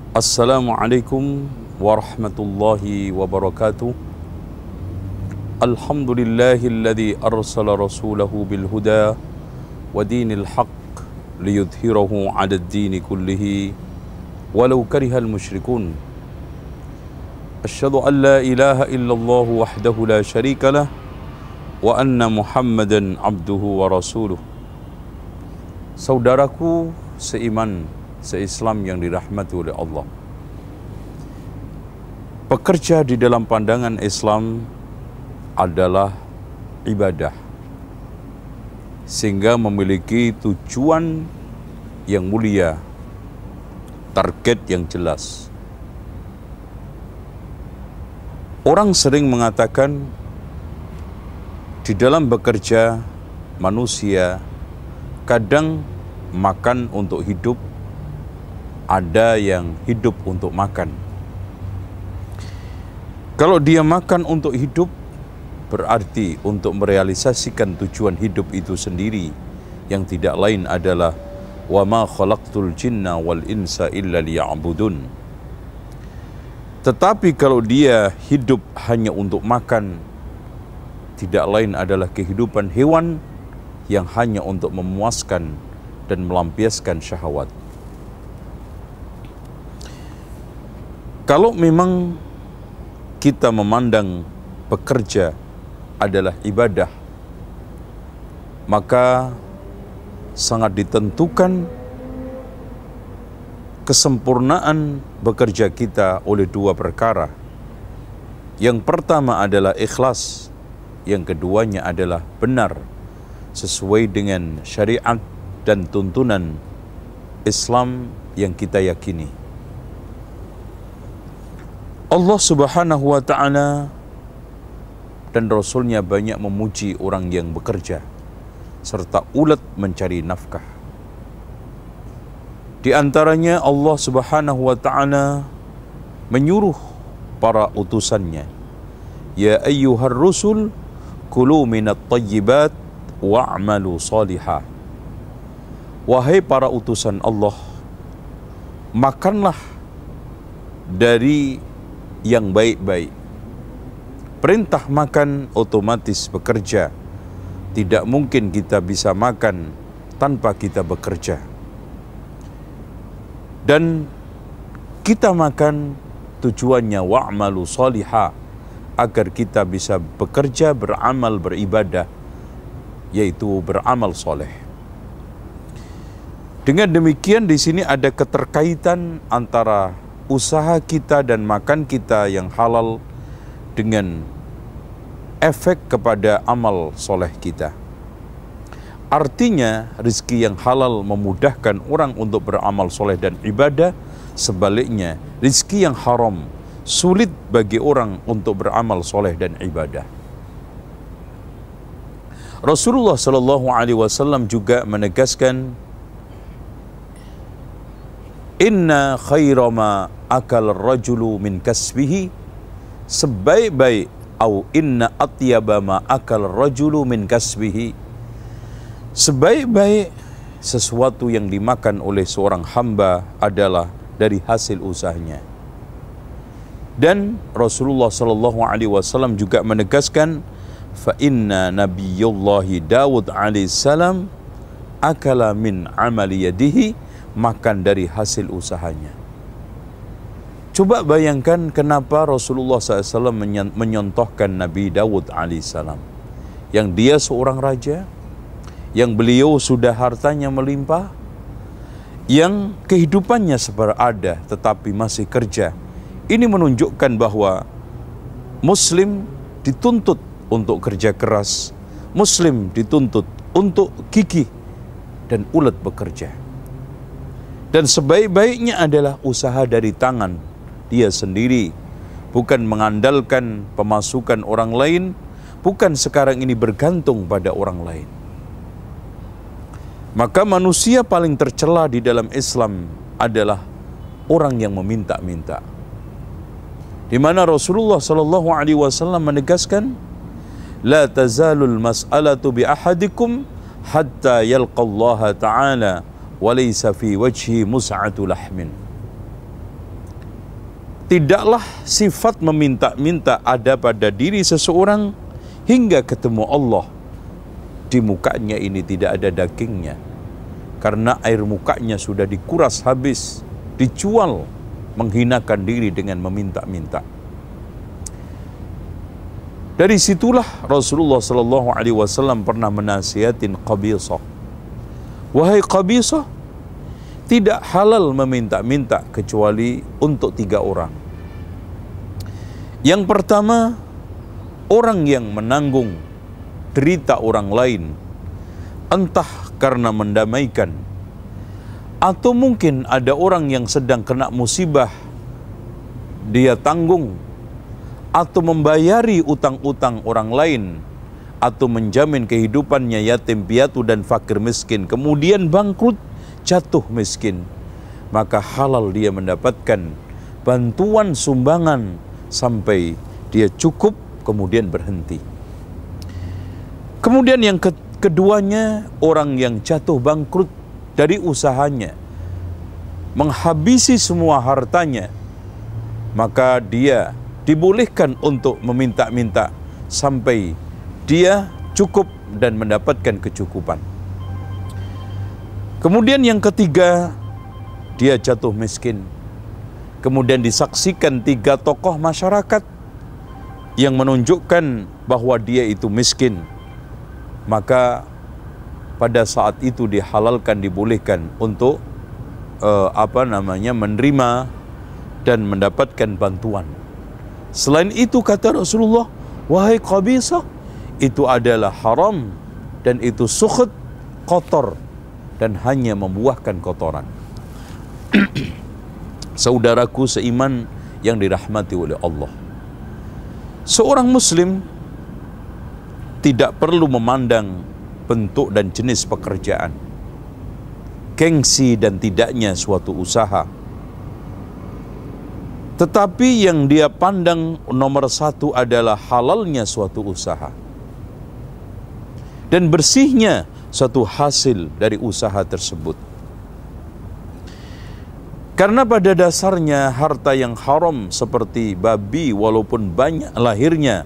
Assalamualaikum warahmatullahi wabarakatuh. Alhamdulillahilladzi arsala rasulahu bil huda wa dinil haqq liyudhhirahu 'ala ad-dini kullihi walau karihal musyrikun. Asyhadu an la ilaha illallah wahdahu la syarika lah wa anna Muhammadan abduhu wa rasuluh. Saudaraku seiman, se-Islam yang dirahmati oleh Allah, bekerja di dalam pandangan Islam adalah ibadah, sehingga memiliki tujuan yang mulia, target yang jelas. Orang sering mengatakan di dalam bekerja manusia kadang makan untuk hidup, ada yang hidup untuk makan. Kalau dia makan untuk hidup, berarti untuk merealisasikan tujuan hidup itu sendiri, yang tidak lain adalah wa ma khalaqtul jinna wal insa illa liya'budun. Tetapi kalau dia hidup hanya untuk makan, tidak lain adalah kehidupan hewan yang hanya untuk memuaskan dan melampiaskan syahwat. Kalau memang kita memandang bekerja adalah ibadah, maka sangat ditentukan kesempurnaan bekerja kita oleh dua perkara. Yang pertama adalah ikhlas, yang keduanya adalah benar, sesuai dengan syariat dan tuntunan Islam yang kita yakini. Allah Subhanahu wa ta'ala dan Rasulnya banyak memuji orang yang bekerja serta ulet mencari nafkah. Di antaranya Allah Subhanahu wa ta'ala menyuruh para utusannya, ya ayyuhar rusul kulu minat tayyibat wa'malu salihah. Wahai para utusan Allah, makanlah dari yang baik-baik. Perintah makan otomatis bekerja. Tidak mungkin kita bisa makan tanpa kita bekerja. Dan kita makan tujuannya wa'malu salihah, agar kita bisa bekerja, beramal, beribadah, yaitu beramal soleh. Dengan demikian di sini ada keterkaitan antara usaha kita dan makan kita yang halal dengan efek kepada amal soleh kita. Artinya rizki yang halal memudahkan orang untuk beramal soleh dan ibadah. Sebaliknya rizki yang haram sulit bagi orang untuk beramal soleh dan ibadah. Rasulullah SAW juga menegaskan, inna khaira ma akal rajulu min kasbihi, sebaik-baik au inna atyaba ma akal rajulu min kasbihi, sebaik-baik sesuatu yang dimakan oleh seorang hamba adalah dari hasil usahanya. Dan Rasulullah SAW juga menegaskan, fa inna nabiyullahi Dawud alaihissalam akala min amali yadihi, makan dari hasil usahanya. Coba bayangkan kenapa Rasulullah SAW menyontohkan Nabi Dawud alaihissalam, yang dia seorang raja, yang beliau sudah hartanya melimpah, yang kehidupannya seberada tetapi masih kerja. Ini menunjukkan bahwa Muslim dituntut untuk kerja keras, Muslim dituntut untuk gigih dan ulet bekerja. Dan sebaik-baiknya adalah usaha dari tangan dia sendiri, bukan mengandalkan pemasukan orang lain, bukan sekarang ini bergantung pada orang lain. Maka manusia paling tercela di dalam Islam adalah orang yang meminta-minta. Di mana Rasulullah SAW menegaskan, la tazalul mas'alatu bi ahadikum hatta yalqallaha ta'ala walaysa fi wajhi mus'atu lahmin. tidaklah sifat meminta-minta ada pada diri seseorang hingga ketemu Allah. Di mukanya ini tidak ada dagingnya, karena air mukanya sudah dikuras habis, dijual, menghinakan diri dengan meminta-minta. Dari situlah Rasulullah Sallallahu Alaihi Wasallam pernah menasihatin Qabisah, wahai Qabisah, tidak halal meminta-minta kecuali untuk 3 orang. Yang pertama, orang yang menanggung derita orang lain, entah karena mendamaikan, atau mungkin ada orang yang sedang kena musibah, dia tanggung, atau membayari utang-utang orang lain, atau menjamin kehidupannya yatim piatu dan fakir miskin, kemudian bangkrut, jatuh miskin, maka halal dia mendapatkan bantuan sumbangan sampai dia cukup, kemudian berhenti. Kemudian yang keduanya, orang yang jatuh bangkrut dari usahanya, menghabisi semua hartanya, maka dia dibolehkan untuk meminta-minta sampai dia cukup dan mendapatkan kecukupan. Kemudian yang ketiga, dia jatuh miskin. Kemudian disaksikan 3 tokoh masyarakat yang menunjukkan bahwa dia itu miskin. Maka pada saat itu dihalalkan, dibolehkan untuk menerima dan mendapatkan bantuan. Selain itu kata Rasulullah, wahai Qabisah, itu adalah haram dan itu sukhut, kotor, dan hanya membuahkan kotoran. Saudaraku seiman yang dirahmati oleh Allah, seorang muslim tidak perlu memandang bentuk dan jenis pekerjaan, gengsi dan tidaknya suatu usaha, tetapi yang dia pandang nomor 1 adalah halalnya suatu usaha dan bersihnya suatu hasil dari usaha tersebut. Karena pada dasarnya harta yang haram seperti babi, walaupun banyak lahirnya,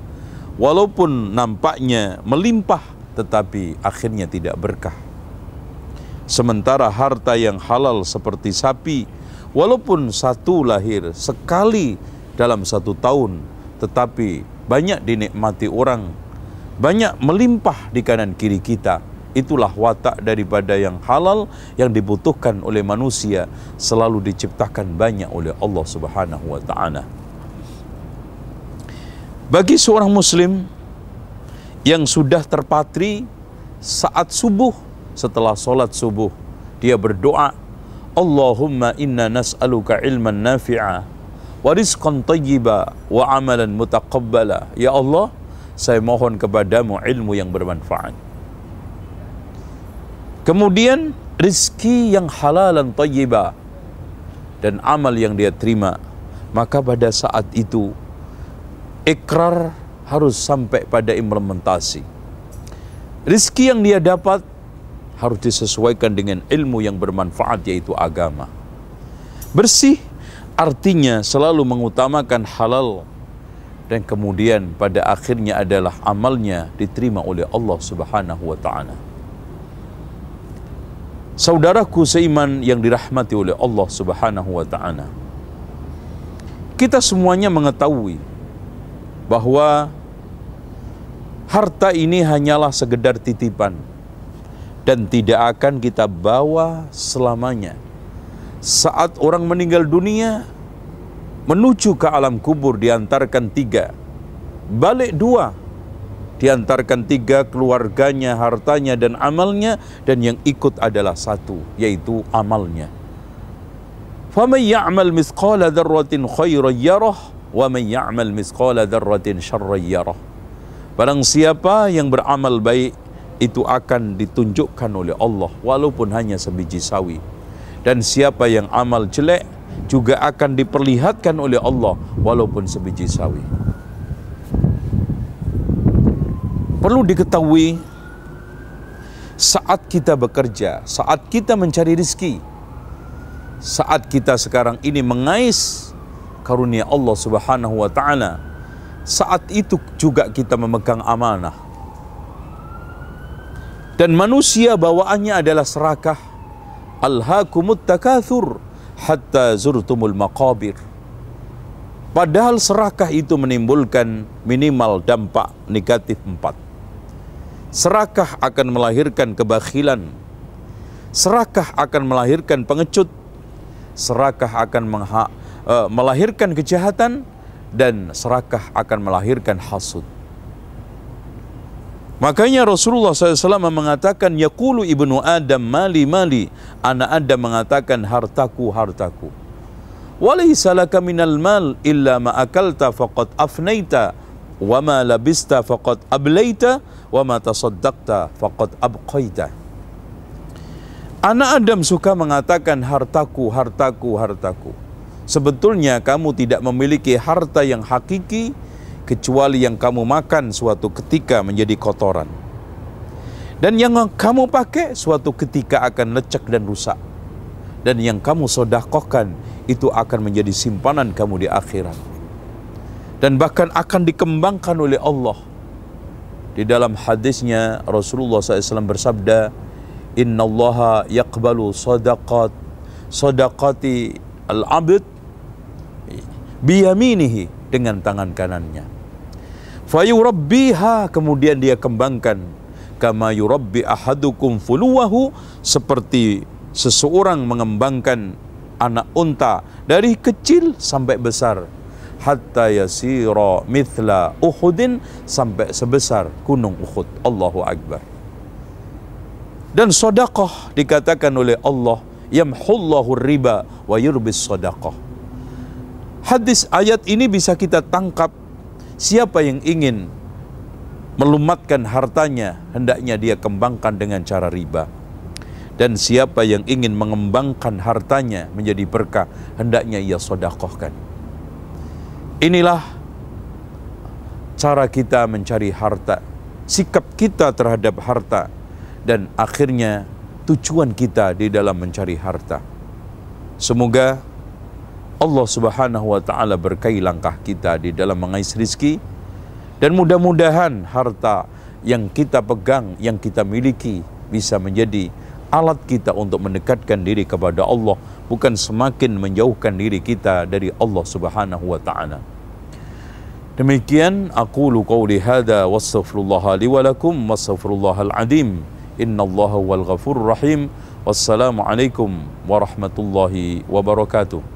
walaupun nampaknya melimpah, tetapi akhirnya tidak berkah. Sementara harta yang halal seperti sapi, walaupun 1 lahir sekali dalam 1 tahun, tetapi banyak dinikmati orang, banyak melimpah di kanan kiri kita. Itulah watak daripada yang halal yang dibutuhkan oleh manusia, selalu diciptakan banyak oleh Allah Subhanahu wa Ta'ala. Bagi seorang muslim yang sudah terpatri saat subuh, setelah solat subuh, dia berdoa, Allahumma inna nas'aluka ilman nafi'a wa rizqan tayyiba wa amalan mutaqabbala. Ya Allah, saya mohon kepadamu ilmu yang bermanfaat, kemudian rizki yang halalan tayyiba, dan amal yang dia terima. Maka pada saat itu ikrar harus sampai pada implementasi. Rizki yang dia dapat harus disesuaikan dengan ilmu yang bermanfaat, yaitu agama. Bersih artinya selalu mengutamakan halal, dan kemudian pada akhirnya adalah amalnya diterima oleh Allah Subhanahu wa Ta'ala. Saudaraku seiman yang dirahmati oleh Allah Subhanahu wa Ta'ala, kita semuanya mengetahui bahwa harta ini hanyalah sekedar titipan dan tidak akan kita bawa selamanya. Saat orang meninggal dunia, menuju ke alam kubur diantarkan 3, balik 2, diantarkan 3, keluarganya, hartanya, dan amalnya, dan yang ikut adalah 1, yaitu amalnya. فَمَنْ يَعْمَلْ مِثْقَالَ ذَرَّةٍ خَيْرًا يَرَهُ وَمَنْ يَعْمَلْ مِثْقَالَ ذَرَّةٍ شَرًّا يَرَهُ. Barang siapa yang beramal baik, itu akan ditunjukkan oleh Allah walaupun hanya sebiji sawi, dan siapa yang amal jelek juga akan diperlihatkan oleh Allah walaupun sebiji sawi. Perlu diketahui, saat kita bekerja, saat kita mencari rezeki, saat kita sekarang ini mengais karunia Allah Subhanahu wa taala. Saat itu juga kita memegang amanah. Dan manusia bawaannya adalah serakah. Alhaakumut takatsur hatta zurtumul maqabir. Padahal serakah itu menimbulkan minimal dampak negatif 4. Serakah akan melahirkan kebakhilan. Serakah akan melahirkan pengecut. Serakah akan melahirkan kejahatan. Dan serakah akan melahirkan hasud. Makanya Rasulullah SAW mengatakan, yaqulu ibnu Adam mali mali. Anak Adam mengatakan, hartaku hartaku. Walaysa laka minal mal illa ma akalta faqad afnaita wa ma labista faqad ablaita wa ma tasaddaqta faqad abqaita. Anak Adam suka mengatakan hartaku, hartaku, hartaku. Sebetulnya kamu tidak memiliki harta yang hakiki kecuali yang kamu makan suatu ketika menjadi kotoran. Dan yang kamu pakai suatu ketika akan lecek dan rusak. Dan yang kamu sedekahkan itu akan menjadi simpanan kamu di akhirat. Dan bahkan akan dikembangkan oleh Allah. Di dalam hadisnya Rasulullah SAW bersabda, innallaha yaqbalu sadaqati al-abd biyaminihi, dengan tangan kanannya. Fayurabbiha, kemudian dia kembangkan. Kama yurabbi ahadukum fuluwahu, seperti seseorang mengembangkan anak unta dari kecil sampai besar. Hatta yasira mithla Uhudin, sampai sebesar gunung Uhud. Allahu Akbar. Dan sedekah dikatakan oleh Allah, yamhullahu riba wa yurbis sedekah. Hadis ayat ini bisa kita tangkap, siapa yang ingin melumatkan hartanya, hendaknya dia kembangkan dengan cara riba. Dan siapa yang ingin mengembangkan hartanya menjadi berkah, hendaknya ia sedekahkan. Inilah cara kita mencari harta, sikap kita terhadap harta, dan akhirnya tujuan kita di dalam mencari harta. Semoga Allah Subhanahu wa ta'ala berkahi langkah kita di dalam mengais rizki, dan mudah-mudahan harta yang kita pegang, yang kita miliki, bisa menjadi alat kita untuk mendekatkan diri kepada Allah, bukan semakin menjauhkan diri kita dari Allah Subhanahu wa ta'ala. Demikian aqulu qawli hadza wastaghfirullaha li wa lakum wastaghfirullahal azim. Innallaha wal ghafurur rahim. Wassalamu alaikum warahmatullahi wabarakatuh.